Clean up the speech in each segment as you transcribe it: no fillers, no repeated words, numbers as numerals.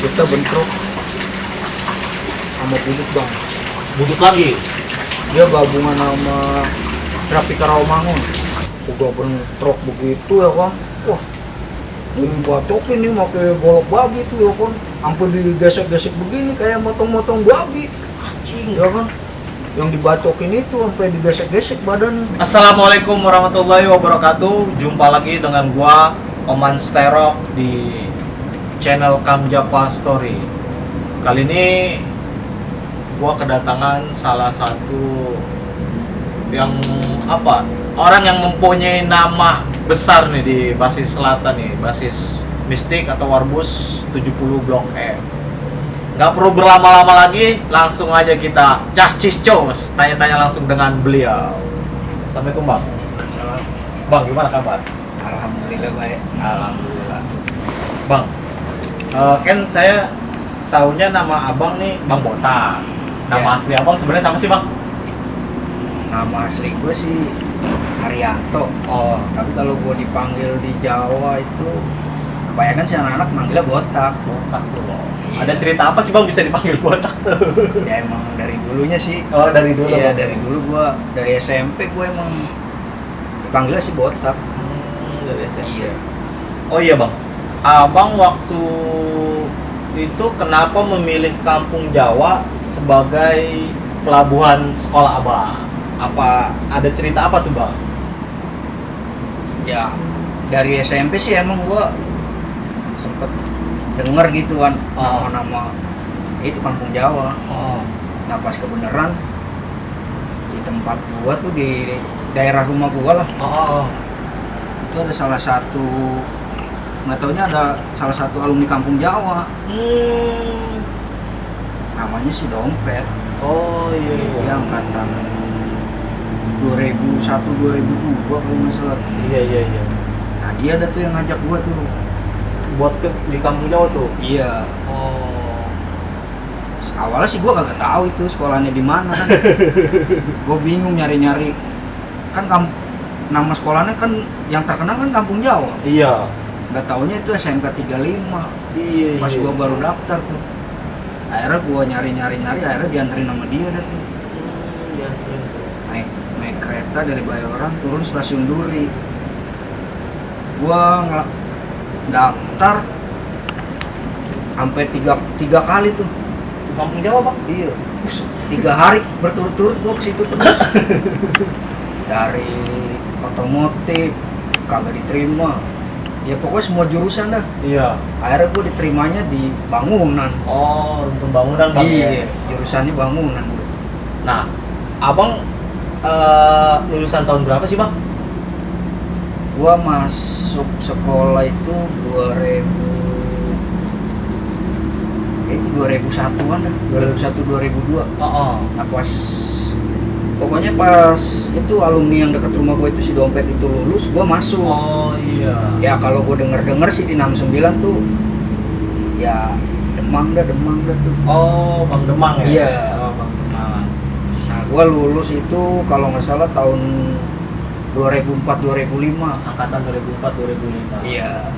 kita bentrok sama budut bang. Budut lagi. Dia gabungan sama Trafika Rawamangun. Udah bentrok begitu ya kan. Wah, ini bacokin nih pakai golok babi tuh ya kan. Sampai digesek-gesek begini kayak motong-motong babi. Anjing ya kan. Yang dibacokin itu sampai digesek-gesek badan. Assalamualaikum warahmatullahi wabarakatuh. Jumpa lagi dengan gua Oman Sterok di channel Kamjapa Story. Kali ini gua kedatangan salah satu yang orang yang mempunyai nama besar nih di basis selatan nih, basis Mistik atau Warbus 70 Blok M. Nggak perlu berlama-lama lagi, langsung aja kita cos tanya-tanya langsung dengan beliau. Assalamualaikum bang. Bang, gimana kabar? Alhamdulillah baik. Alhamdulillah. Bang, kan saya taunya nama abang nih Bang Botak. Nama Ya. asli abang sebenarnya sama sih bang? Nama asli gue sih Haryanto. Oh, Tapi kalau gue dipanggil di Jawa itu kebanyakan sih anak-anak manggilnya Botak. Botak tuh loh. Iya. Ada cerita apa sih bang bisa dipanggil Botak tuh? Ya emang dari dulunya sih. Oh, dari dulu. Iya, Bang? dari dulu gue dari SMP gue emang dipanggilnya sih Botak. Dari SMP. Iya. Oh iya bang, abang waktu itu kenapa memilih Kampung Jawa sebagai pelabuhan sekolah abang? Apa ada cerita apa tuh bang? Ya dari SMP sih emang gue sempet denger gitu kan nama-nama itu Kampung Jawa. Oh, Nah pas kebenaran di tempat gue tuh di daerah rumah gue lah. oh. Itu ada salah satu, nggak taunya ada salah satu alumni Kampung Jawa, namanya si Dompet. Oh iya. Dia angkatan 2001 2002 kalau nggak salah. Iya. Nah dia ada tuh yang ngajak gua tuh. Buat di Kampung Jawa tuh. Iya. Oh. Awalnya sih gua kagak tahu itu sekolahnya di mana kan. Gua bingung nyari-nyari. Kan nama sekolahnya kan yang terkenal kan Kampung Jawa. Iya. Nggak taunya itu SMK 35. Iya. Pas gua baru daftar tuh. Akhirnya gua nyari-nyari akhirnya dianterin sama dia dah tuh. Iya. Naik kereta dari Bayoran turun stasiun Duri. Gua daftar sampai tiga kali tuh. Kampung Jawa bang? Iya. 3 hari berturut-turut gua ke situ terus. Dari otomotif kagak diterima. Ya pokoknya semua jurusan dah. Iya. Akhirnya gua diterimanya di bangunan. Oh, rumpun bangunan bang. Iya, jurusannya bangunan. Nah, abang lulusan tahun berapa sih bang? Gua masuk sekolah itu 2001-an dah, 2001 2002. Oh. Nah pas pokoknya pas itu alumni yang dekat rumah gua itu si Dompet itu lulus, gua masuk. Oh iya. Ya kalau gua denger sih di 69 tuh ya Demang dah tuh. Oh, Bang Demang ya? Iya. Oh, Bang Demang. Nah gua lulus itu kalau nggak salah tahun 2004-2005. Angkatan 2004-2005. Iya.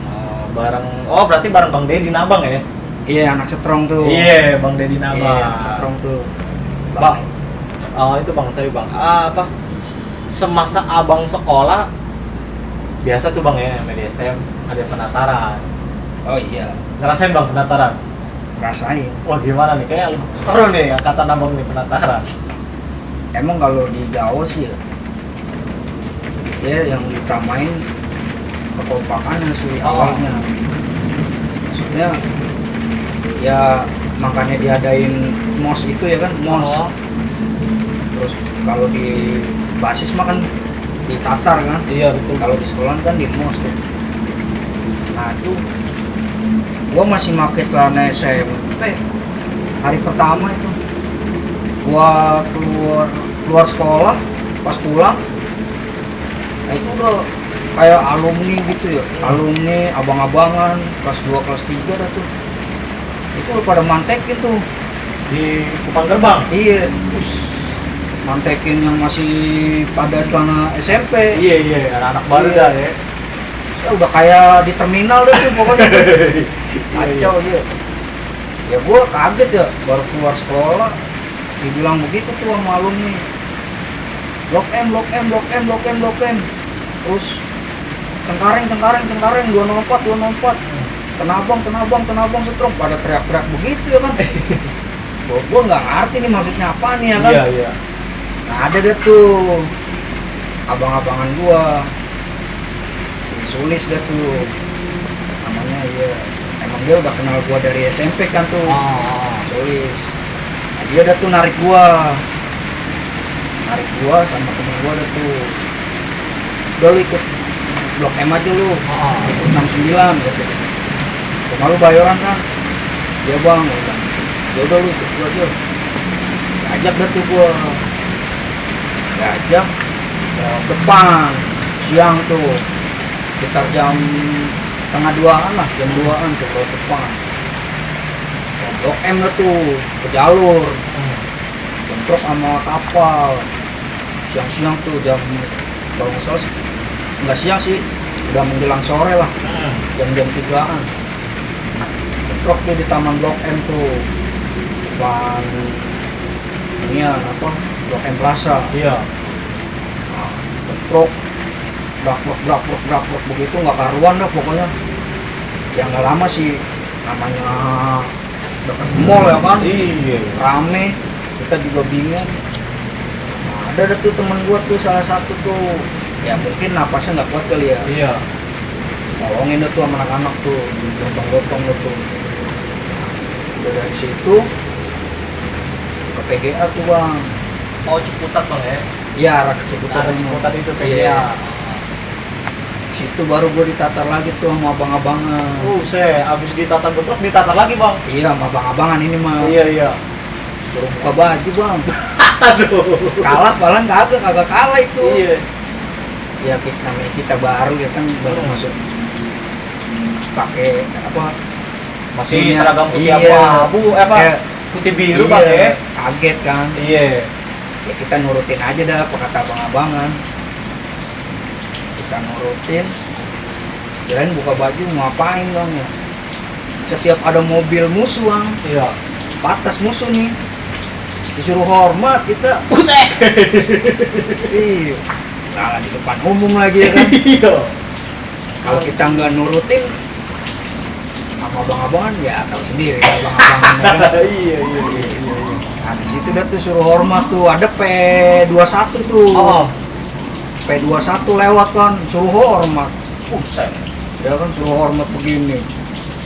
Berarti bareng Bang Deddy Nabang ya? Iya anak setrong tuh. Iya, Bang Deddy Nabang. Iya anak setrong tuh. Bang. Oh, itu Bang saya Bang. Semasa Abang sekolah biasa tuh Bang ya, media STM ada penataran. Oh iya. Ngerasain Bang penataran? Rasain. Wah, gimana nih? Kayak seru nih angkatan Abang nih penataran. Emang kalau di Jawa sih ya yang ditamain kekompakannya sih awalnya. Maksudnya ya makanya diadain MOS itu ya kan, MOS. Terus kalau di basis mah kan ditatar kan. Iya, betul. Kalau di sekolah kan di MOS tuh. Nah itu gua masih pakai celana SMP hari pertama itu. Gua keluar sekolah pas pulang. Nah itu udah kayak alumni gitu ya, alumni abang-abangan kelas 2 kelas 3 dah tuh. Itu udah pada mantek gitu Di depan gerbang. iya, mantekin yang masih pada celana SMP. Iya, anak-anak baru Iya. dah ya. Ya, udah kayak di terminal deh tuh pokoknya. Kacau dia. Ya gua kaget ya, baru keluar sekolah dibilang begitu tuh sama alumni. Blok M, blok M, blok M, blok M, blok M. Terus Cengkareng, 204. Tenabang, Setrum, pada teriak-teriak begitu ya kan. Gua nggak ngerti nih maksudnya apa nih ya kan. Iya. Nah ada deh tuh abang-abangan gua, si Sulis deh tuh namanya. Iya, emang dia udah kenal gua dari SMP kan tuh. Sulis. Nah, dia udah tuh narik gua sama temen gua udah tuh. Udah lu ikut Blok M aja lu, ikut 69 gitu. Cuma lu bayaran kan? Ya bang, ya udah lu ikut gua aja. Ajak dah tuh gua. Diajak ke depan siang tuh sekitar jam setengah 2-an lah, jam 2-an tuh ke depan. Blok M lah tuh ke jalur bentrok sama kapal. Siang-siang tuh jam, kalau nggak salah nggak siang sih, udah menjelang sore lah, jam-jam 3-an. Bentrok tuh di taman Blok M tuh, depan inian apa, Blok M Plaza. Iya. Nah, bentrok, brak begitu nggak karuan dah pokoknya. Ya nggak lama sih, namanya dekat mall ya kan, Iya. rame, kita juga bingung. Nah, ada tuh temen gua tuh salah satu tuh, ya mungkin napasnya nggak kuat kali ya. Iya. Nolongin tuh sama anak-anak tuh, gotong-gotong tuh. Udah dari situ ke PGA tuh bang. Oh, Ciputat bang ya? Iya, arah ke Ciputat. Ciputat itu PGA. Iya. Situ baru gue ditatar lagi tuh sama abang-abangan. Abis ditatar bentrok, ditatar lagi bang? Iya, sama abang-abangan ini mah. Iya. Suruh buka baju bang. Aduh. Kalah, paling kagak kalah itu. Iya. Ya namanya kita baru ya kan, baru masuk pakai apa, Masih maksudnya, seragam putih iya, abu, kayak putih biru iya, bang ya? kaget kan. Iya. Ya kita nurutin aja dah apa kata abang-abangan, kita nurutin. Kirain buka baju ngapain bang ya, setiap ada mobil musuh bang, Iya. patas musuh nih disuruh hormat kita. Buset. Iya, nah di depan umum lagi ya kan. Iya. Kalau kita nggak nurutin sama abang-abangan ya tahu sendiri abang-abangan ya kan. Iya. Nah di situ dah tuh suruh hormat tuh, ada P21 tuh. P21 lewat kan, suruh hormat. Buset. Ya kan suruh hormat begini.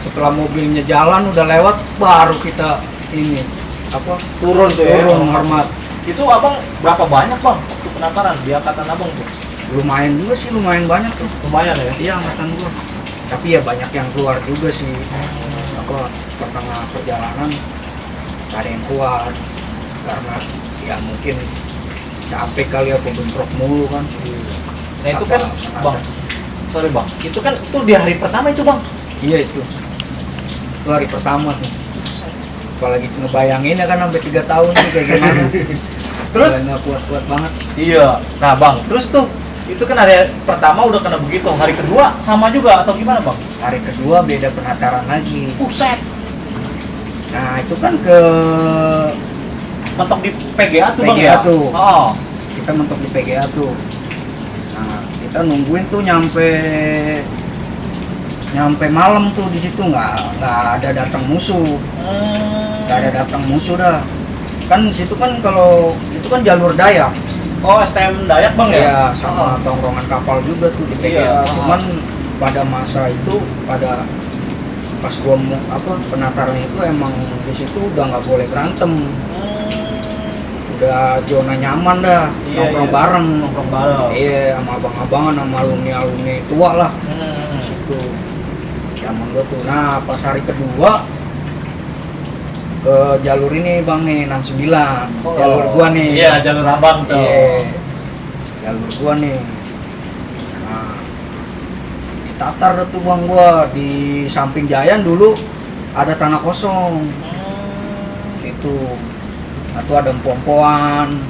Setelah mobilnya jalan udah lewat, baru kita ini apa, Turun tuh ya? turun hormat. Itu abang berapa banyak bang? Waktu penataran di angkatan abang tuh? Lumayan juga sih, lumayan banyak tuh. Lumayan ya? Iya angkatan gua. Tapi ya banyak yang keluar juga sih. Apa pertengah perjalanan ada yang keluar karena ya mungkin capek kali ya, bentrok mulu kan. Nah itu kan bang, sorry bang, itu kan itu di hari pertama itu bang? Iya itu hari pertama tuh. Apalagi ngebayangin ya kan sampai 3 tahun nih kayak gimana. Terus? Nggak kuat-kuat banget. Iya. Nah bang, terus tuh itu kan hari pertama udah kena begitu, hari kedua sama juga atau gimana bang? Hari kedua beda penataran lagi. Buset. Nah itu kan ke Mentok di PGA tuh bang PGA ya? tuh. Oh. Kita mentok di PGA tuh. Nah kita nungguin tuh nyampe malam tuh, di situ nggak ada datang musuh. Nggak ada datang musuh dah. Kan situ kan kalau itu kan jalur Dayak. Oh STM Dayak bang ya? Iya, sama tongkrongan kapal juga tuh di PGA. Iya. Cuman pada masa itu, pada pas gua apa penataran itu emang di situ udah nggak boleh berantem. Udah zona nyaman dah, Iya, nongkrong iya. bareng. Nongkrong bareng. Iya, sama abang-abangan, sama alumni tua lah. Di situ. Nyaman gua tuh. Nah, pas hari kedua ke jalur ini bang nih, 69. Jalur gua nih. Iya, jalur abang tuh. Iya, jalur gua nih. Nah, ditatar dah tuh bang gua di samping Jayan dulu ada tanah kosong. Itu, atau ada empompoan,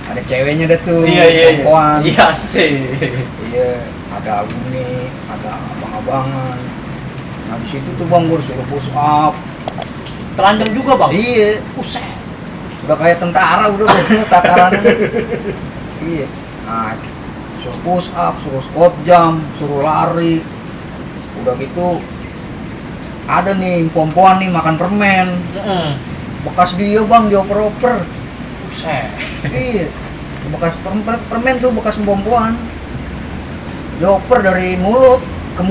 ada ceweknya deh tuh. Iya. Empompoan. Iya sih. Iya, ada alumni, ada abang-abangan. Nah di situ tuh bang gua suruh push up. telanjang juga bang. Iya. Buset. Udah kayak tentara udah tatarannya. Iya. Nah, suruh push up, suruh squat jump, suruh lari. Udah gitu ada nih pompoan nih makan permen. Bekas dia bang, dioper-oper. Buset. Iya. Bekas permen tuh, bekas pompoan. Dioper dari mulut ke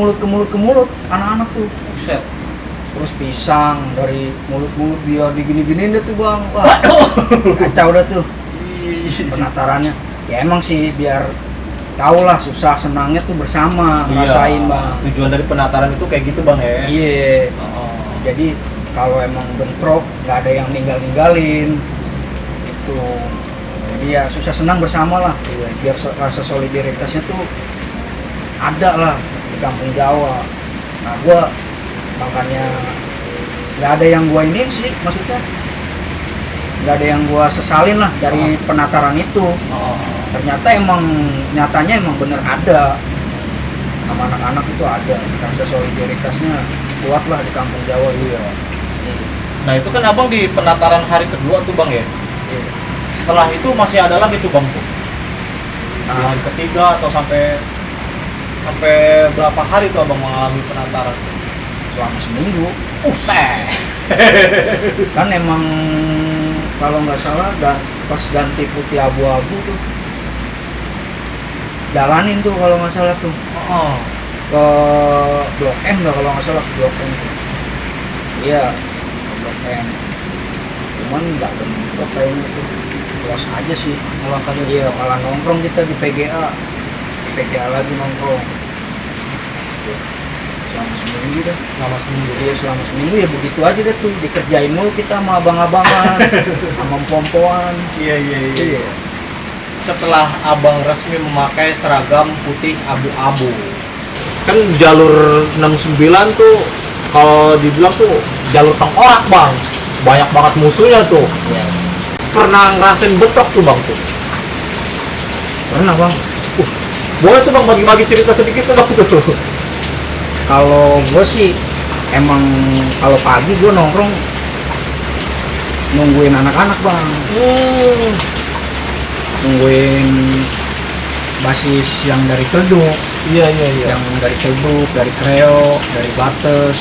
mulut anak-anak tuh. Buset. Terus pisang dari mulut dia digini-giniin deh tuh bang. Wah, kacau dah tuh penatarannya. Ya emang sih biar tau lah susah senangnya tuh bersama ngerasain bang. Tujuan dari penataran itu kayak gitu bang ya. Iya. Jadi kalau emang bentrok nggak ada yang ninggalin itu. Jadi ya susah senang bersama lah. Biar rasa solidaritasnya tuh ada lah di kampung Jawa. Nah gua makanya nggak ada yang gua ini sih, maksudnya nggak ada yang gua sesalin lah dari penataran itu. Ternyata nyatanya emang bener ada sama anak-anak itu ada rasa solidaritasnya kuat lah di kampung Jawa. Iya. Nah itu kan abang di penataran hari kedua tuh bang ya. Setelah itu masih ada lagi tuh bang tuh. Di hari ketiga atau sampai berapa hari tuh abang mengalami penataran? Selama seminggu. Buset. Kan emang kalau nggak salah pas ganti putih abu-abu tuh jalanin tuh kalau nggak salah tuh ke Blok M nggak, kalau nggak salah ke Blok M tuh. Iya, ke Blok M. Cuman nggak bentrok kayaknya tuh, luas aja sih. Iya, malah nongkrong kita di PGA lagi nongkrong. Selama seminggu dah. Iya, selama seminggu ya begitu aja deh tuh, dikerjain mulu kita sama abang-abangan sama pompoan. Iya. Setelah abang resmi memakai seragam putih abu-abu, kan jalur 69 tuh kalau dibilang tuh jalur tengkorak bang, banyak banget musuhnya tuh. Pernah ngerasain bentrok tuh bang tuh? Pernah bang. Boleh tuh bang bagi-bagi cerita sedikit tuh bang tuh. Kalau gue sih emang kalau pagi gue nongkrong nungguin anak-anak bang. Nungguin basis yang dari Celduk. Iya. Yang dari Celduk, dari Kreo, dari Bates.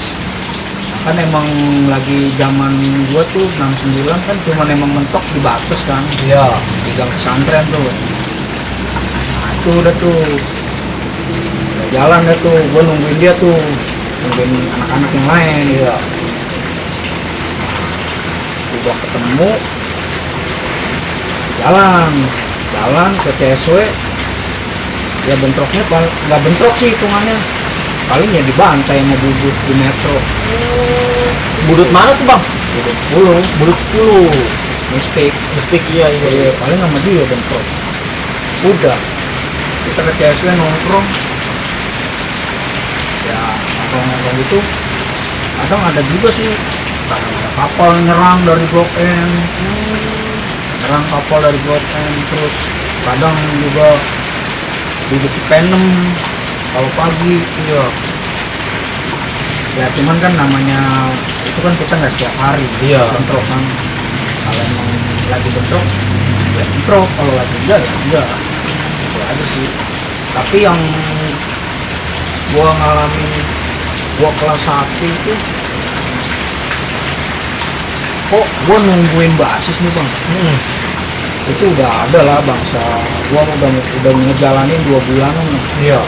Nah, kan emang lagi zaman gue tuh 69 kan cuma emang mentok di Bates kan. Iya. Di gang pesantren tuh. Nah itu udah tuh udah jalan deh tuh, gue nungguin dia tuh, nungguin anak-anak yang lain. Iya. Udah ketemu, jalan ke CSW, ya bentroknya nggak bentrok sih hitungannya, paling ya dibantai sama budut di metro. Budut mana tuh bang? Budut 10 mistik. Iya, paling sama dia bentrok. Udah kita ke CSW nongkrong ya, nongkrong itu kadang ada juga sih, kadang ada kapal nyerang dari Blok M, terus kadang juga duduk di penem kalau pagi. Iya ya, cuman kan namanya itu kan kita nggak setiap hari bentrok kan. Kalau emang lagi bentrok ya bentrok, kalau lagi enggak ya enggak, itu aja sih. Tapi yang gua ngalamin, gua kelas 1 itu kok gua nungguin basis nih bang. Itu udah ada lah bangsa, gua udah ngejalanin 2 bulanan nih. Iya.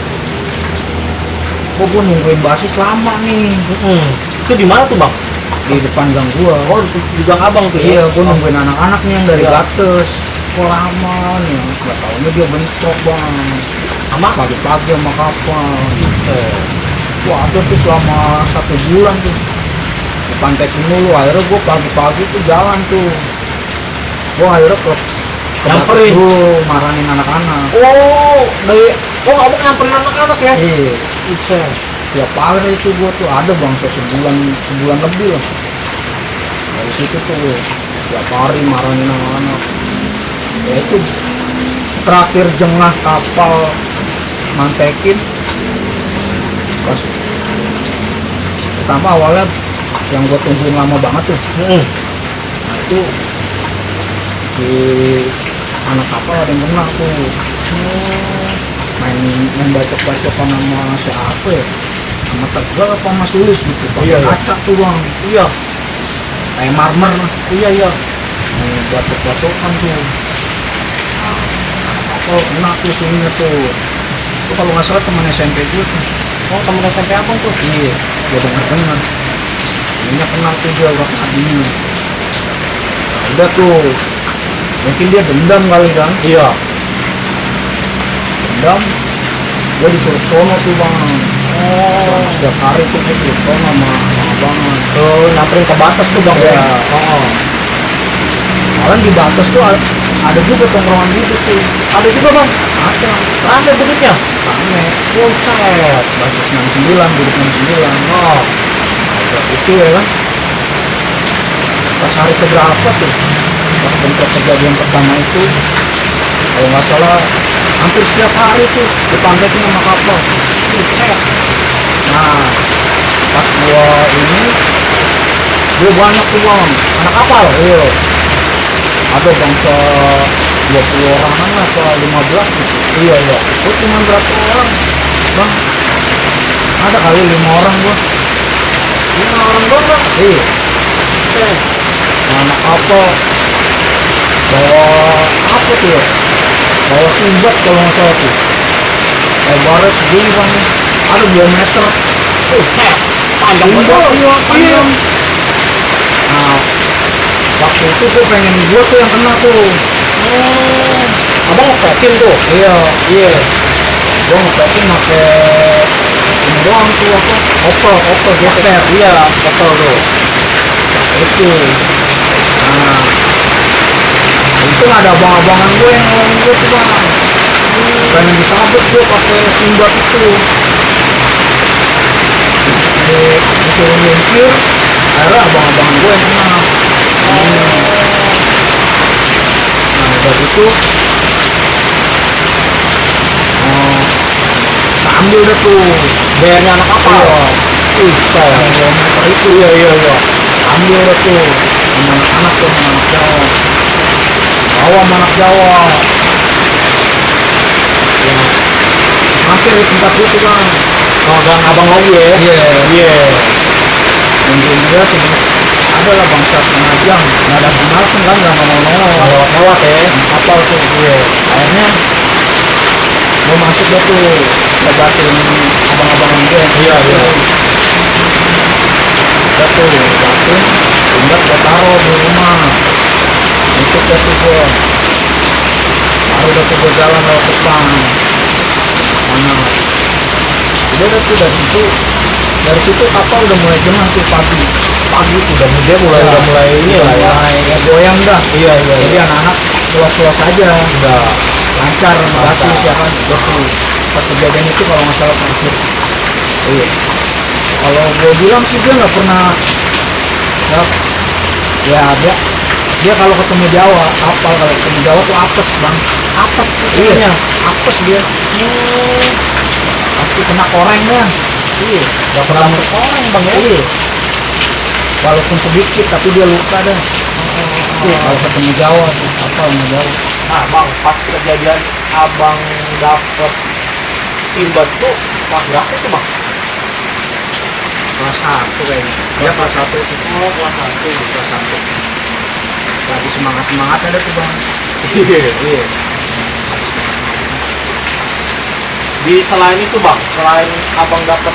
Kok gua nungguin basis lama nih. Itu di mana tuh bang? Di depan gang gua. Oh di gang abang tuh. Iya, gua nungguin anak-anaknya yang dari Bates. Kok lama nih, nggak taunya dia bentrok bang. Sama Pagi-pagi sama kapal. Wah ada tuh selama 1 bulan tuh di Pantai Sinulu. Akhirnya gua pagi-pagi tuh jalan tuh, gua akhirnya ke nyamperin dulu, marahin anak-anak. Abang nyamperin anak-anak ya? Iya. Tiap hari itu gua tuh ada bangsa sebulan lebih lah. Dari situ tuh tiap hari marahin anak-anak. Ya itu terakhir jengah kapal mantekin pas pertama awalnya yang gue tungguin lama banget tuh. Nah itu si anak kapal ada yang kena tuh. main bacok-bacokan sama siapa ya, sama Tegal apa Mas Sulis gitu, pakai Iya, iya. kaca tuh bang, Iya. kayak marmer. Iya. Main bacok-bacokan tuh. Nah, anak kapal kena tuh sininya tuh. Itu kalau nggak salah teman SMP gue tuh. Oh, temen SMP abang tuh. Iya, gue denger. Ininya kena tuh dia udah tadinya. Nah, udah tuh, mungkin dia dendam kali kan. Iya. Dendam, gue disuruh sono tuh bang. Oh. Setiap hari tuh gue disuruh sono sama abangan. Tuh nyamperin ke batas tuh bang. Iya. Ya. Oh. Malah di batas tuh ada juga tongkrongan gitu tuh. Ada juga bang. Ada, Rame bentuknya. rame. Buset. Basis 69, duduk 69. Oh. Udah itu ya kan. Pas hari keberapa tuh? Pas bentrok kejadian pertama itu, kalau nggak salah hampir setiap hari tuh dipantekin sama kapal. Buset. Nah, pas gua banyak tuh bang, Anak kapal. iya, ada bangsa 20 orangan lah, atau 15 gitu. Iya. Gua cuma berapa orang, bang? Ada kali 5 orang gua. 5 orang doang bang. Iya, Buset. anak kapal bawa apa tuh ya? Bawa sumbat kalau nggak salah tuh. Lebarnya segini bang, ada 2 meter. Buset. Panjang Sumbat, banget. iya, panjang. Nah, waktu itu gue pengen gue tuh yang kena tuh. Oh. Abang ngepetin tuh. Iya, Iya. gue ngepetin pakai ini doang tuh apa? Opel geser. Iya. Betul tuh. Itu. Nah, itu ada abang-abangan gue yang nolong gue tuh bang. Pengen disabet gue pakai sumbat itu. Disuruh nyingkir, akhirnya abang-abangan gue yang kena. Nah udah gitu, ambil deh tuh Bayarnya anak kapal. saya yang 2 meter itu. Iya. Ambil deh tuh sama anak-anak tuh, sama anak Jawa, bawa sama anak Jawa ya, hampir di tempat itu bang. Oh, gang abang lagi ya. Iya. Nungguin dia tuh, ada lah bangsa setengah jam, nggak ada kenal pun kan, nggak nongol-nongol. Lewat ya. Kapal tuh. Iya. Akhirnya gue masuk deh tuh, lebatin abang-abangan gue. Iya. Udah tuh, lebatin, sumbat gue taruh di rumah. Nutup deh tuh gue. Baru deh tuh gue jalan lewat depan. Mana? Udah deh tuh dari situ kapal udah mulai jengah tuh pagi Udah dia mulai Ya, udah mulai ini lah ya. mulai goyang dah. Iya. Jadi anak-anak puas-puas aja, Udah. lancar basis ya kan. Betul. Pas kejadian itu kalau nggak salah terakhir. Iya. Kalau gue bilang sih dia nggak pernah ya dia kalau ketemu Jawa, kapal kalau ketemu Jawa tuh apes bang. Apes sih Iya, kayaknya. apes dia. Pasti kena koreng dah. Iya. Gak pernah orang bang ya. Iya. Walaupun sedikit tapi dia luka dah. Iya, kalau ketemu Jawa tuh kapal sama Jawa. Nah bang, pas kejadian abang dapet timbat tuh kelas berapa tuh bang? Kelas 1 kayaknya. Dia kelas 1 itu. Oh, kelas 1. Kelas 1. Lagi semangat ada tuh bang. Iya. Di selain itu bang, selain abang dapet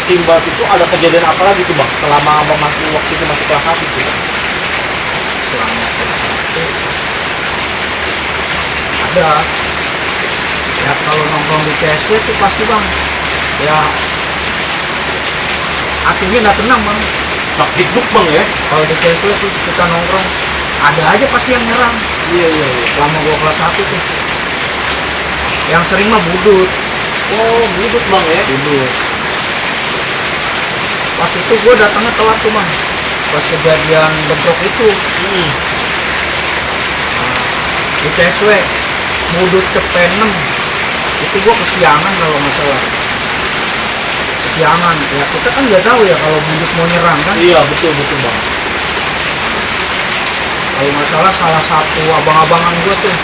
timbat itu ada kejadian apa lagi tuh bang? Selama abang waktu itu masih kelas 1 tuh bang? Selama kelas 1 ada. Ya kalau nongkrong di TSW tuh pasti bang. Ya hatinya nggak tenang bang. Tak hidup bang ya? Kalau di TSW tuh kita nongkrong, ada aja pasti yang nyerang. Iya. Selama gua kelas 1 tuh. Yang sering mah budut. Oh, hidup bang ya? Budut. Pas itu gua datangnya telat tuh bang. Pas kejadian bentrok itu. Di TSW budut ke P6 itu gua kesiangan kalau nggak salah. kesiangan ya, kita kan nggak tahu ya kalau budut mau nyerang kan. Iya, betul bang. Kalau nggak salah satu abang-abangan gua tuh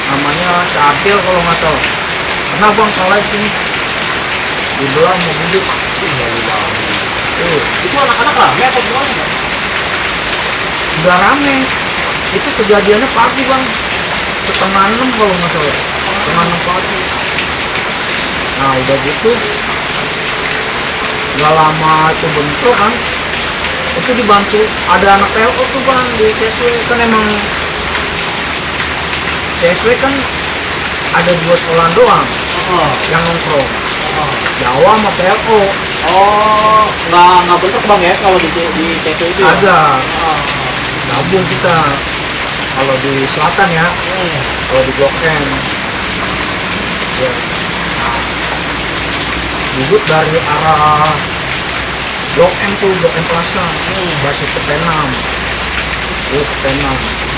namanya Cadel kalau nggak salah, karena bang kalah sini dibelah mau budut. Itu anak-anak rame atau gimana bang? Udah rame, itu kejadiannya pagi bang, setengah 6 kalau nggak salah, setengah 6 pagi. Nah udah gitu nggak lama itu bentrok kan, itu dibantu ada anak PLO tuh bang di CSW. Kan emang CSW kan ada 2 sekolah doang yang nongkrong, Jawa sama PLO. Oh, nggak bentrok bang ya kalau di TC itu ya? Ada gabung kita kalau di selatan ya, kalau di Blok M ya. Budut dari arah Blok M tuh, Blok M Plaza, basis ke P6, ke P6,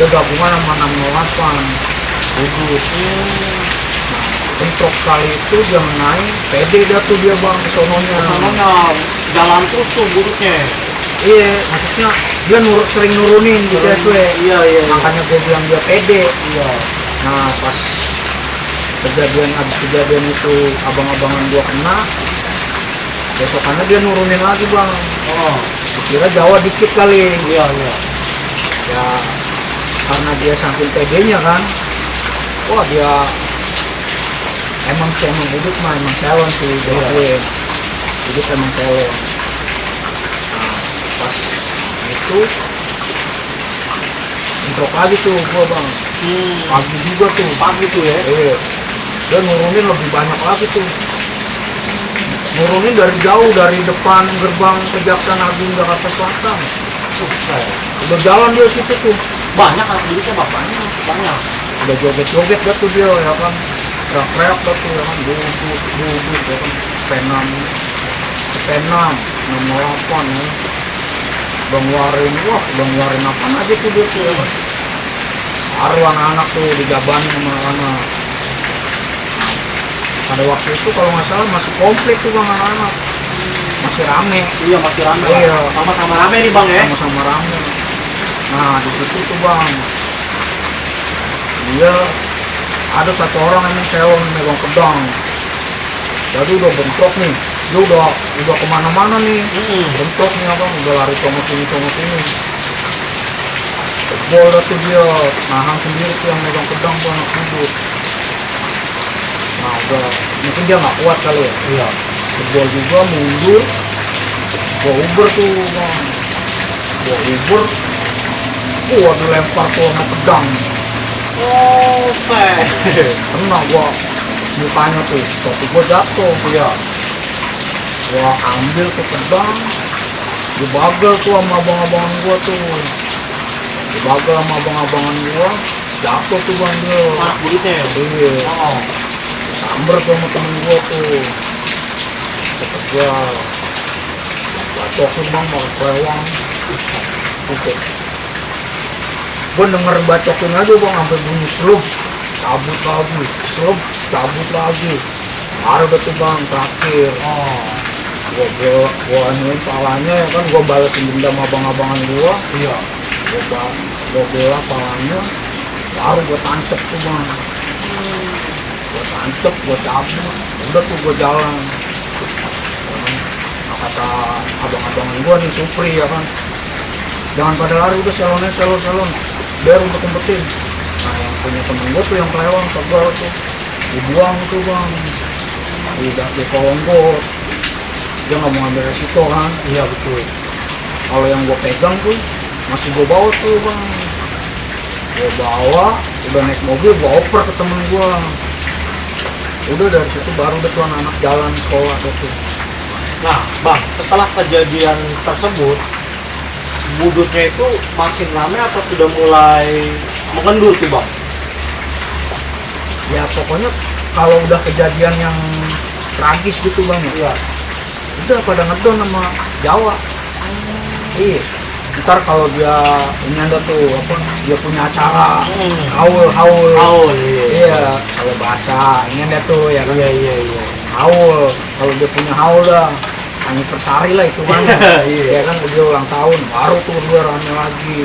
dia gabungan sama 608, budut. Nah, bentrok sekali itu dia naik, pede dah tuh dia bang kesononya. Jalan terus tuh budutnya. Iya, maksudnya dia sering nurunin di CSW. Iya. Makanya gue bilang dia pede. Iya. Nah pas habis kejadian itu abang-abangan gua kena, besokannya dia nurunin lagi bang. Kira Jawa dikit kali. Iya. Ya karena dia saking pedenya kan, wah dia emang budut mah emang selon sih diakuin. Budut emang selon. Nah pas itu bentrok lagi tuh gua bang. Pagi juga tuh. Pagi tuh ya. Iya. Dia nurunin lebih banyak lagi tuh. Nurunin dari jauh, dari depan gerbang Kejaksaan Agung Jakarta Selatan. Udah jalan dia situ tuh. Banyak anak didiknya bang, banyak. Udah joget-joget dah tuh dia ya kan. Teriak-teriak dah tuh ya kan. Budut ya kan. P6, 608 ya. Bang Warin apaan aja tuh dia tuh ya kan. Baru anak-anak tuh dijabanin sama anak. Pada waktu itu kalau nggak salah masih komplit tuh bang anak-anak, masih rame. Iya masih rame. Iya. Sama-sama rame nih bang ya. Sama-sama rame. Nah di situ tuh bang, dia ada satu orang yang selon megang pedang. Jadi udah bentrok nih, dia udah kemana-mana nih. Bentrok nih abang, udah lari sono sini. Tebol dah tuh dia, nahan sendiri tuh yang megang pedang tuh anak budut. Nah udah, mungkin dia nggak kuat kali ya. Iya. Tebol juga mundur, gua uber tuh bang. Gua uber, gua dilempar tuh sama pedang. Kena gua mukanya tuh, tapi gua jatuh. Iya. Gua ambil ke pedang, dibagel tuh sama abang-abangan gua tuh. Dibagel sama abang-abangan gua, jatuh tuh bang dia. Anak budutnya ya? Iya. Samber tuh sama temen gua tuh. Kata gua, bacokin bang, mau kelewang. Oke. Gua denger bacokin aja bang, sampai bunyi selub, cabut lagi, selub, cabut lagi. Baru udah tuh bang, terakhir. Gua anuin palanya ya kan, gua balesin dendam abang-abangan gua. Iya. Gua bela palanya, baru gua tancep tuh bang. Gua tancep, gua cabut, udah tuh gua jalan. Nah, kata abang-abangan gua nih, Supri ya kan, jangan pada lari, udah selon, biar untuk umpetin. Nah yang punya temen gua tuh yang kelewang, tebal tuh, dibuang tuh bang, di kolong gua. Dia nggak mau ambil resiko kan. Iya betul. Kalau yang gua pegang tuh masih gua bawa tuh bang, gua bawa, udah naik mobil gua oper ke temen gua. Udah dari situ baru deh tuh anak-anak jalan sekolah tuh. Nah bang, setelah kejadian tersebut budutnya itu makin rame atau sudah mulai mengendur tuh bang? Ya pokoknya kalau udah kejadian yang tragis gitu bang ya, udah pada ngedon sama Jawa. Iya. Ntar kalau dia ini ada tuh apa, dia punya acara haul. Iya. Kalau bahasa ini ada tuh ya kan. Iya. Haul. Kalau dia punya haul dah, anniversary lah itu kan. Iya. Ya kan dia ulang tahun baru tuh dia rame lagi,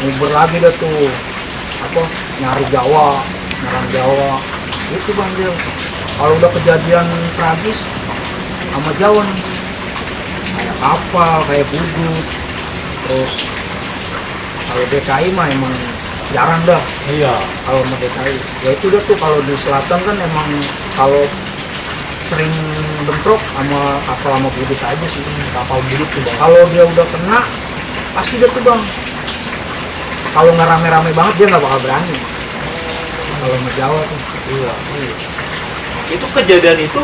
ngubur lagi dah tuh apa nyari Jawa, nyerang Jawa itu bang dia. Kalau udah kejadian tragis sama Jawa nih kayak kapal, kayak budut, terus kalau DKI mah emang jarang dah. Iya. Kalau sama DKI ya itu dah tuh, kalau di selatan kan emang kalau sering bentrok sama kapal sama budut aja sih, Kapal budut tuh bang. kalau dia udah kena pasti dah tuh bang, kalau nggak rame-rame banget dia nggak bakal berani kalau sama Jawa tuh. Iya. Itu kejadian itu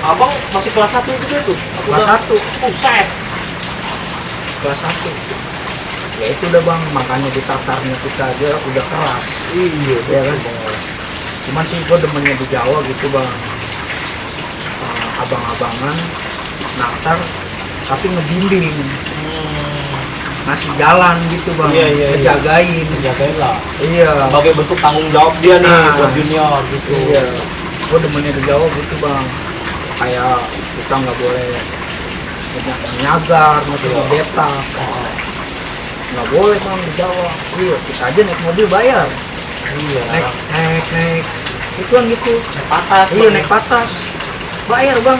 abang masih kelas 1 itu dia tuh? Kelas 1. Buset. Kelas 1 ya itu udah bang, makanya ditatarnya kita aja udah keras. Iya Ya kan? Cuman sih gue demennya di Jawa gitu bang. Abang-abangan naktar tapi ngebimbing, ngasih jalan gitu bang. Iya, iya, iya. Ngejagain. Jagain lah. Iya. Sebagai bentuk tanggung jawab dia nih Nah. buat junior gitu. Iya. Gue demennya di Jawa gitu bang. Kayak kita nggak boleh nyagar, nggak boleh beta. Nggak boleh bang di Jawa. Iya. Kita aja naik mobil bayar. Iya. Naik. Itu kan gitu. Naik patas. Iya naik patas. Bayar bang.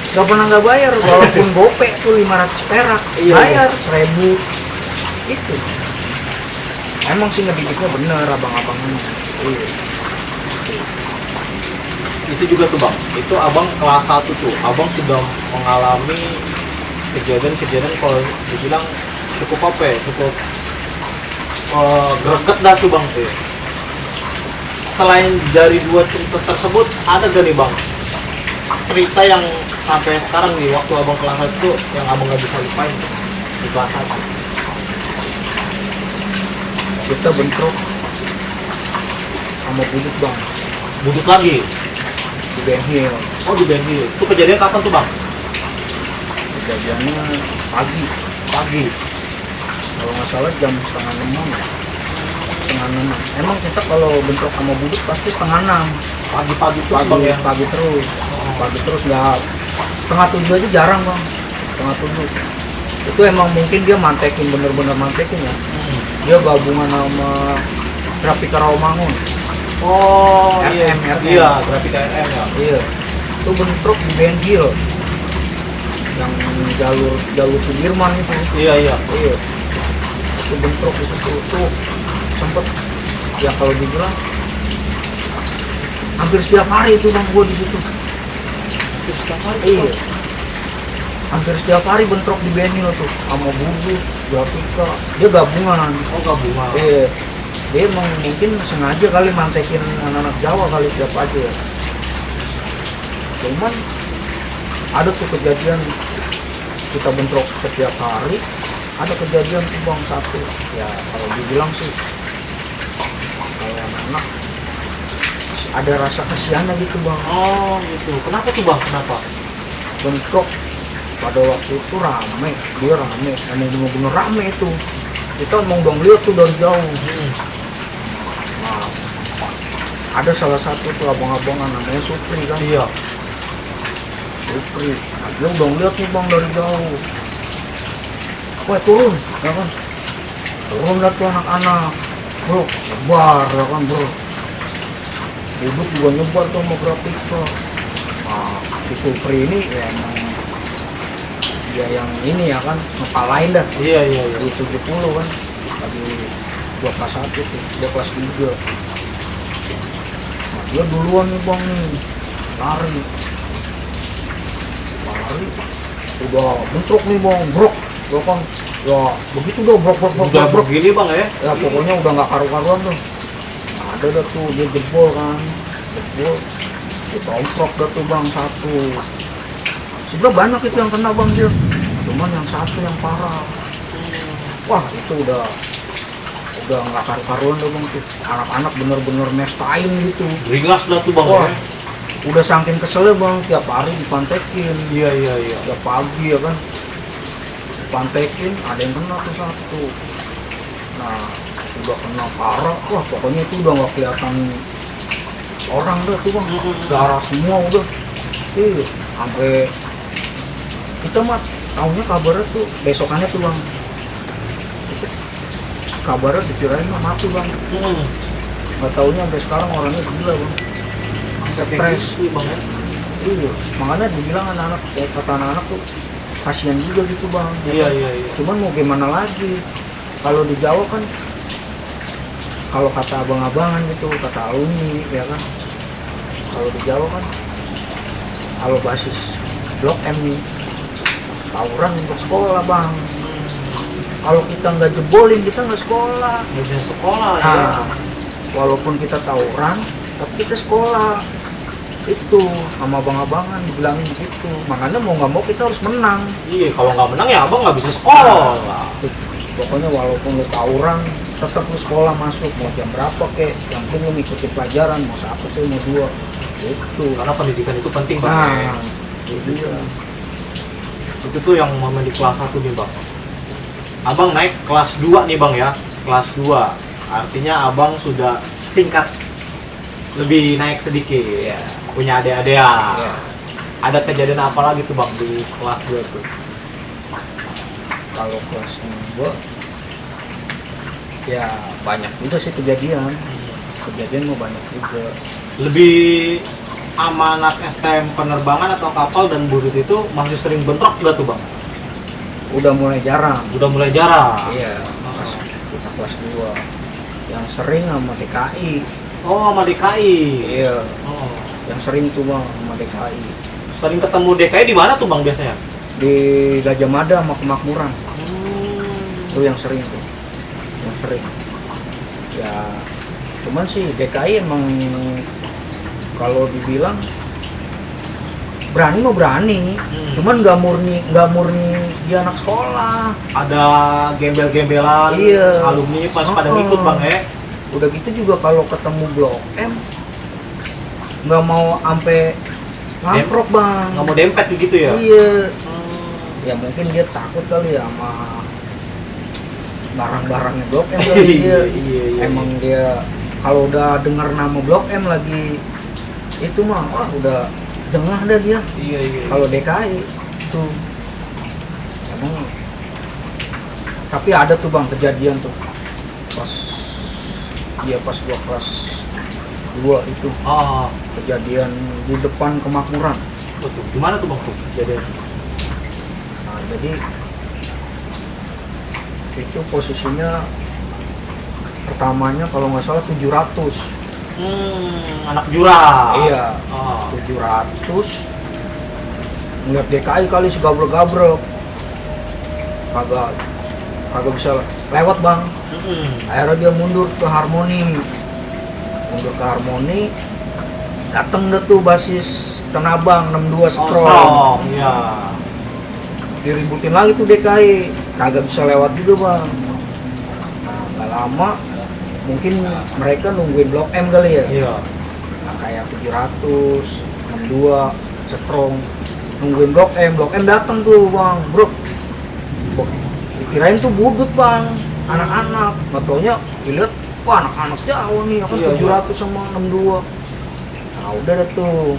Gak pernah nggak bayar, walaupun gope tuh 500 perak, Iya, bayar 1000 itu. Emang sih ngedidiknya bener abang-abangnya. Iya. Itu juga tuh bang. Itu abang kelas 1 tuh. Abang sudah mengalami kejadian-kejadian kalau dibilang cukup apa ya? Cukup greget dah tuh bang tuh. Selain dari 2 cerita tersebut, ada gak nih bang cerita yang sampai sekarang nih waktu abang kelas 1 tuh yang abang nggak bisa lupain di kelas 1? Kita bentrok sama budut bang Budut lagi? di Ben Hill. Oh di Benhil. Itu kejadian kapan tuh bang? Kejadiannya pagi, Pagi. kalau nggak salah jam setengah 6. Setengah 6. Emang kita kalau bentrok sama budut pasti setengah 6. Pagi-pagi tuh abang ya? Pagi terus. Pagi terus nggak, setengah 7 aja jarang bang. Setengah 7 itu emang mungkin dia mantekin, bener-bener mantekin ya. Dia gabungan sama Grafika Rawamangun. Oh RM. iya, Grafika RM ya. Iya. Itu bentrok di Ben Hill. Yang jalur Sudirman itu. Iya. Iya. Itu bentrok di situ tuh sempet ya kalau dibilang hampir setiap hari itu bang gua di situ. Setiap hari. Iya. Hampir setiap hari bentrok di Ben Hill tuh sama budut, Grafika. Dia gabungan. Oh gabungan. Iya. Dia emang mungkin sengaja kali mantekin anak-anak Jawa kali tiap aja ya. Cuman ada tuh kejadian kita bentrok setiap hari, ada kejadian tuh bang satu ya, kalau dibilang sih kalau anak-anak ada rasa kasihannya gitu bang. Oh gitu. Kenapa tuh bang? Kenapa? Bentrok pada waktu itu rame, dia rame, emang bener-bener rame itu. Kita mau dong lihat tuh dari jauh. Nah, ada salah satu tuh abang-abangan namanya Supri kan. Iya. Supri, nah, dia udah lihat nih bang dari jauh. Wah turun, ya kan? Turun dah tuh anak-anak, bro, nyebar, ya kan bro. Budut juga nyebar tuh sama Grafika. Nah, si Supri ini ya emang dia yang ini ya kan, ngepalain dah. Iya. Di 70 kan, lagi gua kelas 1 tuh, dia kelas 3. Nah, dia duluan nih bang nih, lari, udah bentrok nih bang, brok, ya kan, ya begitu dah brok. Udah begini bang ya? Ya pokoknya udah nggak karu-karuan tuh. Nah, ada dah tuh dia jebol kan, ditomprok dah tuh bang satu. Sebenarnya banyak itu yang kena bang dia, cuman yang satu yang parah. Wah itu udah nggak karu-karuan dah bang tuh. Anak-anak bener-bener mestain gitu. Ringas dah tuh bang. Wah, Ya? udah saking keselnya bang, tiap hari dipantekin. Iya. Tiap pagi ya kan, dipantekin, ada yang kena tuh satu. Nah udah kena parah, wah pokoknya itu udah nggak kelihatan orang dah tuh bang, darah semua udah. Iya, sampai Kita mah tahunya kabarnya tuh besokannya tuh bang, itu kabarnya dikirain mah mati bang. Nggak taunya sampai sekarang orangnya gila bang, stres. Iya bang ya. Iya, makanya dibilang anak-anak, kata anak-anak tuh kasihan juga gitu bang. Iya. Cuman mau gimana lagi, kalau di Jawa kan, kalau kata abang-abangan gitu, kata alumni ya kan, kalau di Jawa kan, kalau basis Blok M nih, tawuran untuk sekolah bang. Kalau kita nggak jebolin, kita nggak sekolah. Nggak bisa sekolah ya. Nah, walaupun kita tawuran, tapi kita sekolah. Itu sama abang-abangan dibilangin gitu. Makanya mau nggak mau kita harus menang. Iya, kalau nggak menang ya abang nggak bisa sekolah. Pokoknya walaupun lu tawuran, tetap lu sekolah masuk. Mau jam berapa kek, yang penting lu ngikutin pelajaran. Mau satu tuh, mau dua. Gitu. Karena pendidikan itu penting bang. Nah, itu dia. Itu tuh yang momen di kelas 1 nih bang. Abang naik kelas 2 nih bang ya. Kelas 2 artinya abang sudah setingkat lebih naik sedikit ya. Punya adik-adik ya. Ada kejadian apa lagi tuh bang di kelas 2 tuh? Kalau kelas 2 ya banyak juga sih kejadian mau banyak juga. Lebih sama anak STM penerbangan atau kapal dan burut itu masih sering bentrok juga tuh bang? Udah mulai jarang. Iya. Pas kita kelas 2 yang sering sama DKI. Oh, sama DKI. Iya, Oh. yang sering tuh bang sama DKI. Sering ketemu DKI di mana tuh bang biasanya? Di Gajah Mada sama Kemakmuran. Itu yang sering tuh. Yang sering. Ya, cuman sih DKI emang kalau dibilang berani mah berani. Cuman nggak murni dia anak sekolah. Ada gembel-gembelan Iya. alumni pas pada ngikut bang ya? Udah gitu juga kalau ketemu Blok M nggak mau ampe ngamprok bang. Nggak mau dempet begitu ya? Iya. Ya mungkin dia takut kali ya sama barang-barangnya Blok M kali dia. Iya. Emang dia kalau udah dengar nama Blok M lagi itu mah wah udah jengah dah dia. Iya. Kalau DKI itu emang, tapi ada tuh bang kejadian tuh pas gua kelas 2 itu kejadian di depan Kemakmuran. Betul. Gimana tuh bang tuh kejadian? Nah, jadi itu posisinya pertamanya kalau nggak salah 700. Anak jurang. Iya. 700 ngeliat DKI kali segabrek-gabrek kagak bisa lewat bang. Akhirnya dia mundur ke Harmoni, dateng deh tuh basis Tenabang 62 Strong. Iya. Diributin lagi tuh DKI, kagak bisa lewat juga bang. Gak lama mungkin mereka nungguin Blok M kali ya. Iya. Nah, kayak 700 62 Strong nungguin Blok M dateng tuh bang, bro. Dikirain tuh budut bang, anak-anak. Nggak taunya dilihat, wah anak-anak Jawa nih, kan Iya, 700 sama 62. Nah udah dah tuh,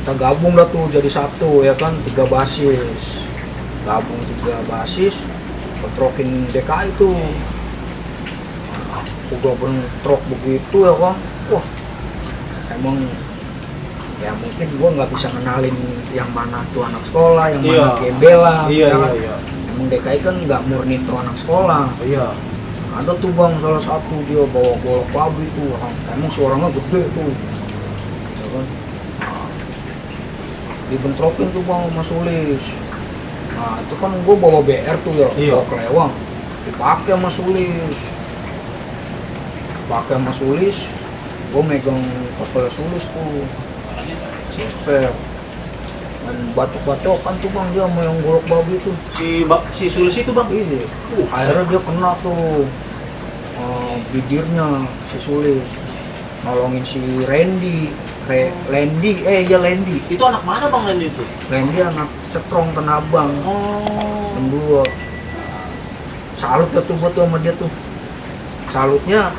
kita gabung dah tuh jadi satu ya kan, 3 basis. Gabung 3 basis, bentrokin DKI tuh. Udah bentrok begitu ya kan, wah emang ya mungkin gua nggak bisa kenalin yang mana tuh anak sekolah, yang mana gembelan. Iya. Emang DKI kan nggak murni tuh anak sekolah. Iya. Ada tuh bang salah satu dia bawa golok babi tuh, emang suaranya gede tuh. Ya kan? Nah, dibentrokin tuh bang sama Sulis. Nah itu kan gua bawa BR tuh ya, bawa kelewang, dipakai sama Sulis. Gua megang kepala Sulis tuh. Sisper dan batuk-batukan tuh bang dia sama yang golok babi tuh, si Sulis itu bang. iya. Akhirnya dia kena tuh bibirnya si Sulis, nolongin si Randy. Lendi Itu anak mana bang Lendi itu? Lendi anak Strong Tenabang. Kedua salut tuh buat sama dia tuh, salutnya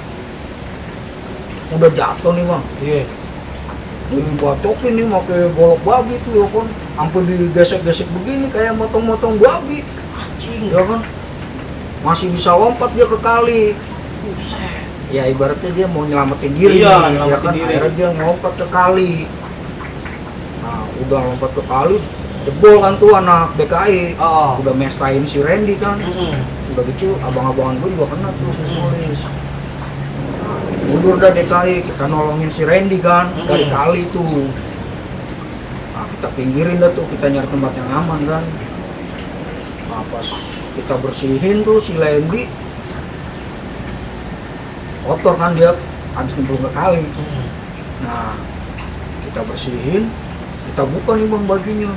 udah jatuh nih bang. Iya. Batokin nih pakai golok babi tuh ya kan. ampun digesek-gesek begini kayak motong-motong babi. Anjing. Ya kan? Masih bisa lompat dia ke kali. Buset. Ya ibaratnya dia mau nyelamatin diri. Iya, nih, nyelamatin ya kan? diri. Akhirnya dia lompat ke kali. Nah, udah lompat ke kali, jebol kan tuh anak DKI. Oh. Udah mestain si Randy kan. Udah gitu abang-abangan gue juga kena tuh si Sulis. Mundur dah DKI, kita nolongin si Randy kan dari kali tuh. Nah, kita pinggirin dah tuh, kita nyari tempat yang aman kan. Nah, pas kita bersihin tuh si Randy kotor kan dia, habis nyemplung ke kali. Nah, kita bersihin, kita buka nih bang bajunya.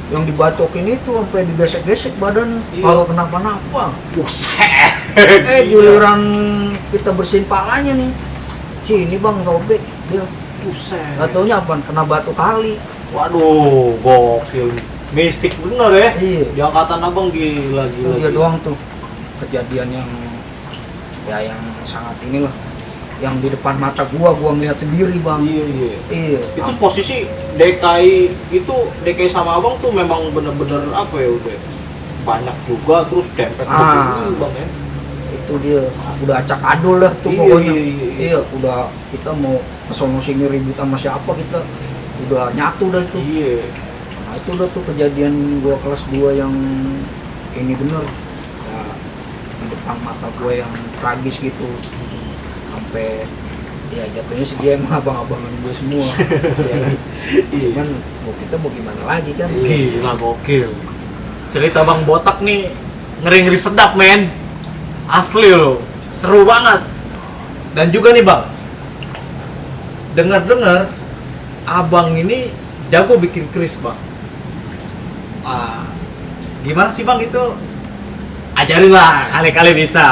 Yang dibatokin itu sampai digesek-gesek badan, Iya. kalau kenapa-napa. Buset. Giliran kita bersihin palanya nih, sini bang robek dia. Buset. Gak taunya apa, kena batu kali. Waduh, gokil. Mistik bener ya. Iya. Di angkatan abang gila Itu gila. dia gila. doang tuh kejadian yang yang sangat inilah, yang di depan mata gua ngeliat sendiri bang. Iya iya. Iya. Itu posisi DKI sama abang tuh memang bener-bener apa ya, udah banyak juga terus dempet Ah. gitu, bang ya. Itu dia udah acak adul dah tuh Iya, pokoknya. iya, iya. Iya, udah kita mau kesono sini ribut sama siapa, kita udah nyatu dah tuh. Iya. Nah itu udah tuh kejadian gua kelas 2 yang ini bener ya, di depan mata gua yang tragis gitu, sampai ya jatuhnya sih dia emang abang-abangan gue semua. Ya kan? Iya. Cuman kita mau gimana lagi kan. Gila gokil. Cerita Bang Botak nih ngeri-ngeri sedap men. Asli loh, seru banget. Dan juga nih Bang, dengar-dengar abang ini jago bikin keris Bang. Ah, gimana sih Bang itu? Ajarin lah, kali-kali bisa.